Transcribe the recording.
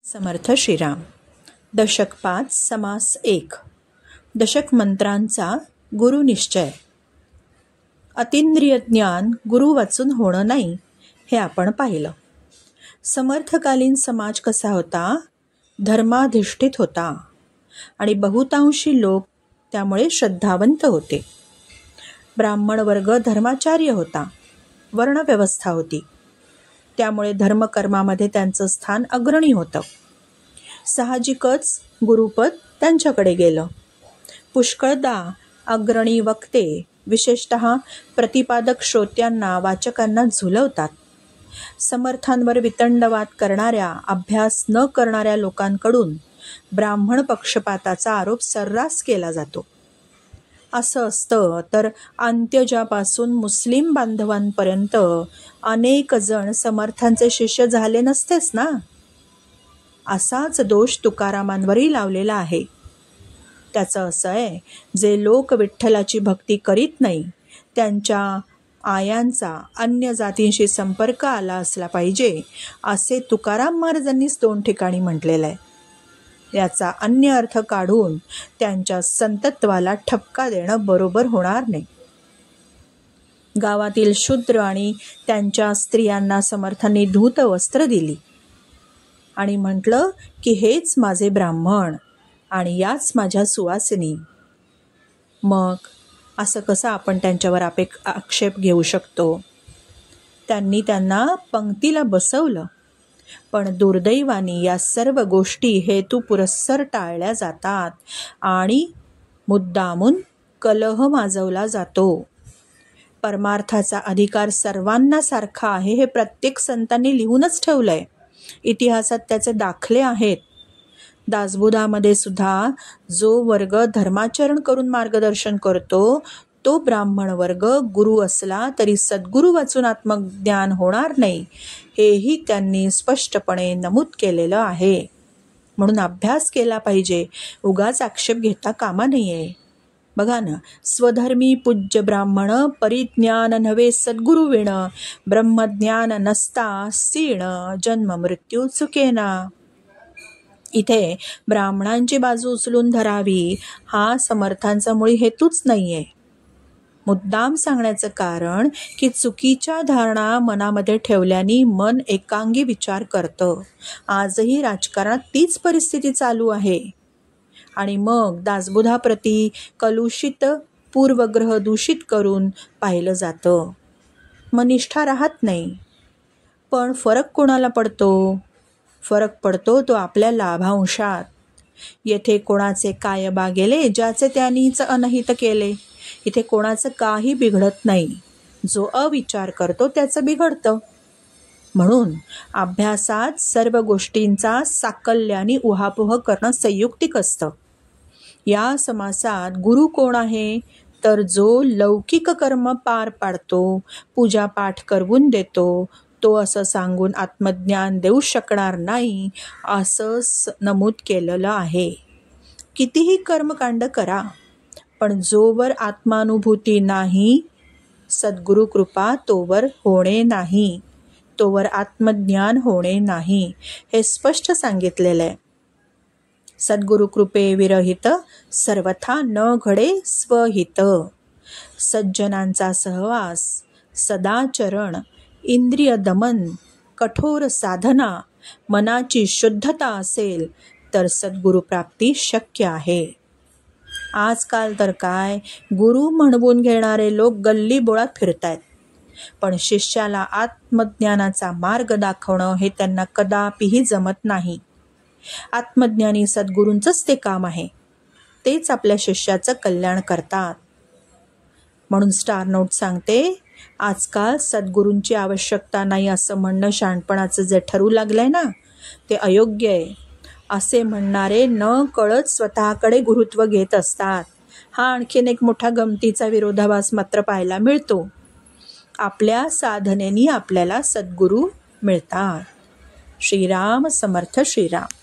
समर्थ श्रीराम. दशक 5 समास 1. दशक मंत्रांचा गुरुनिश्चय. अतींद्रिय ज्ञान गुरु वाचून होणं नाही हे आपण पाहिलं. समर्थकालीन समाज कसा होता? धर्माधिष्ठित होता आणि बहुतांशी लोक त्यामुळे श्रद्धावंत होते. ब्राह्मण वर्ग धर्माचार्य होता, वर्णव्यवस्था होती, त्यामुळे धर्मकर्मामध्ये त्यांचं स्थान अग्रणी होतं. साहजिकच गुरुपद त्यांच्याकडे गेलं. पुष्कळदा अग्रणी वक्ते विशेषतः प्रतिपादक श्रोत्यांना वाचकांना झुलवतात. समर्थांवर वितंडवाद करणाऱ्या, अभ्यास न करणाऱ्या लोकांकडून ब्राह्मण पक्षपाताचा आरोप सर्रास केला जातो. असं असतं तर अंत्यजापासून मुस्लिम बांधवांपर्यंत अनेक जण समर्थांचे शिष्य झाले नसतेच ना. असाच दोष तुकारामांवरही लावलेला आहे. त्याचं असं आहे, जे लोक विठ्ठलाची भक्ती करीत नाही त्यांच्या आयांचा अन्य जातींशी संपर्क आला असला पाहिजे असे तुकाराम महाराजांनीच 2 ठिकाणी म्हटलेलं आहे. याचा अन्य अर्थ काढून त्यांच्या संतत्वाला ठपका देणं बरोबर होणार नाही. गावातील शूद्र आणि त्यांच्या स्त्रियांना समर्थांनी धूत वस्त्र दिली आणि म्हटलं की हेच माझे ब्राह्मण आणि याच माझ्या सुवासिनी. मग असं कसं आपण त्यांच्यावर आक्षेप घेऊ शकतो? त्यांनी त्यांना पंक्तीला बसवलं, पण दुर्दैवाने या सर्व गोष्टी हेतू पुरस्सर टाळल्या जातात आणि मुद्दामून कलह माजवला जातो. परमार्थाचा अधिकार सर्वांना सारखा आहे हे प्रत्येक संतांनी लिहूनच ठेवलंय. इतिहासात त्याचे दाखले आहेत. दासबोधामध्ये सुद्धा जो वर्ग धर्माचरण करून मार्गदर्शन करतो तो ब्राह्मण वर्ग गुरु असला तरी सद्गुरू वाचून आत्मज्ञान होणार नाही हेही त्यांनी स्पष्टपणे नमूद केलेलं आहे. म्हणून अभ्यास केला पाहिजे, उगाच आक्षेप घेता कामा नये. बघा ना, स्वधर्मी पूज्य ब्राह्मण परिज्ञान नव्हे सद्गुरु विण, ब्रह्मज्ञान नसता सीण, जन्म मृत्यू चुकेना. इथे ब्राह्मणांची बाजू उचलून धरावी हा समर्थांचा मुळी हेतूच नाहीये. मुद्दाम सांगण्याचं कारण की चुकीच्या धारणा मनामध्ये ठेवल्याने मन एकांगी विचार करतं. आजही राजकारणात तीच परिस्थिती चालू आहे. आणि मग दासबोधाप्रती कलुषित पूर्वग्रह दूषित करून पाहिलं जातं. मग निष्ठा राहत नाही. पण फरक कोणाला पडतो? फरक पडतो तो आपल्या लाभांशात. येथे कोणाचे काय बा गेले ज्याचे त्यांनीच अनहित केले. इथे कोणाचं काही बिघडत नाही. जो अविचार करतो त्याचं बिघडतं. म्हणून अभ्यासात सर्व गोष्टींचा साकल्याने उहापोह करणं संयुक्तिक असतं. या समासात गुरु कोण आहे? तर जो लौकिक कर्म पार पाडतो, पूजापाठ करवून देतो, तो असं सांगून आत्मज्ञान देऊ शकणार नाही असं नमूद केलेलं आहे. कितीही कर्मकांड करा, पण जोवर आत्मानुभूती नाही, सद्गुरु कृपा तोवर होणे नाही, तोवर आत्मज्ञान होणे नाही हे स्पष्ट सांगितलेलं आहे. सद्गुरु कृपे विरहित सर्वथा न घडे स्वहित. सज्जनांचा सहवास, सदाचरण, इंद्रिय दमन, कठोर साधना, मनाची शुद्धता असेल तर सद्गुरु प्राप्ती शक्य आहे. आजकाल तर काय, गुरु म्हणवून घेणारे लोक गल्ली बोळात फिरतायत, पण शिष्याला आत्मज्ञानाचा मार्ग दाखवणं हे त्यांना कदापिही जमत नाही. आत्मज्ञानी सद्गुरूंचंच ते काम आहे. तेच आपल्या शिष्याचं कल्याण करतात. म्हणून स्टार नोट सांगते, आजकाल सद्गुरूंची आवश्यकता नाही असं म्हणणं शहाणपणाचं जे ठरू लागलंय ना, ते अयोग्य आहे. असे म्हणणारे न कळत स्वतःकडे गुरुत्व घेत असतात. हा आणखीन एक मोठा गमतीचा विरोधाभास मात्र पाहायला मिळतो. आपल्या साधनेने आपल्याला सद्गुरू मिळतात. श्रीराम समर्थ श्रीराम.